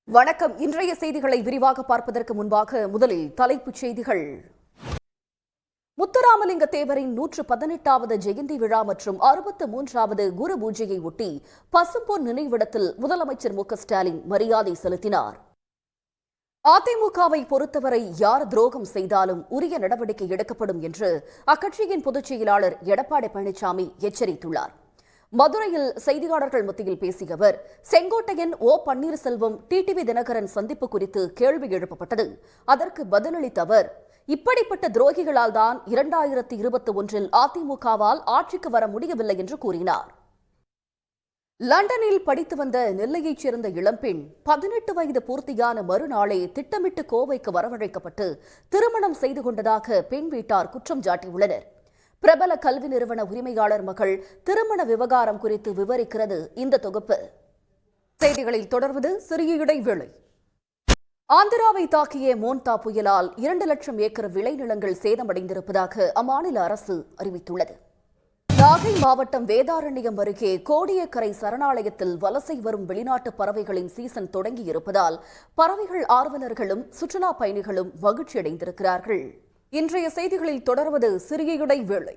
வணக்கம். இன்றைய செய்திகளை விரிவாக பார்ப்பதற்கு முன்பாக முதலில் தலைப்புச் செய்திகள். முத்துராமலிங்க தேவரின் 118வது ஜெயந்தி விழா மற்றும் 63வது குரு பூஜையை ஒட்டி பசும்பொன் நினைவிடத்தில் முதலமைச்சர் மு.க.ஸ்டாலின் மரியாதை செலுத்தினார். அதிமுகவை பொறுத்தவரை யார் துரோகம் செய்தாலும் உரிய நடவடிக்கை எடுக்கப்படும் என்று அக்கட்சியின் பொதுச் செயலாளர் எடப்பாடி பழனிசாமி எச்சரித்துள்ளார். மதுரையில் செய்தியாளர்கள் மத்தியில் பேசிய அவர், செங்கோட்டையன் பன்னீர்செல்வம் டிடிவி தினகரன் சந்திப்பு குறித்து கேள்வி எழுப்பப்பட்டது. அதற்கு பதிலளித்த அவர், இப்படிப்பட்ட துரோகிகளால் தான் 2021 அதிமுகவால் ஆட்சிக்கு வர முடியவில்லை என்று கூறினார். லண்டனில் படித்து வந்த நெல்லையைச் சேர்ந்த இளம்பெண் 18 வயது பூர்த்தியான மறுநாளே திட்டமிட்டு கோவைக்கு வரவழைக்கப்பட்டு திருமணம் செய்து கொண்டதாக பெண் வீட்டார் குற்றம் சாட்டியுள்ளனர். பிரபல கல்வி நிறுவன உரிமையாளர் மகள் திருமண விவகாரம் குறித்து விவரிக்கிறது இந்த தொகுப்பு. செய்திகளில் தொடர்வது சிறிய இடைவேளை. ஆந்திராவை தாக்கிய மோன்தா புயலால் 2 லட்சம் ஏக்கர் விளைநிலங்கள் சேதமடைந்திருப்பதாக அம்மாநில அரசு அறிவித்துள்ளது. நாகை மாவட்டம் வேதாரண்யம் அருகே கோடியக்கரை சரணாலயத்தில் வலசை வரும் வெளிநாட்டு பறவைகளின் சீசன் தொடங்கியிருப்பதால் பறவைகள் ஆர்வலர்களும் சுற்றுலா பயணிகளும் மகிழ்ச்சியடைந்திருக்கிறார்கள். இன்றைய செய்திகளில் தொடர்வது சிறிய இடைவேளை.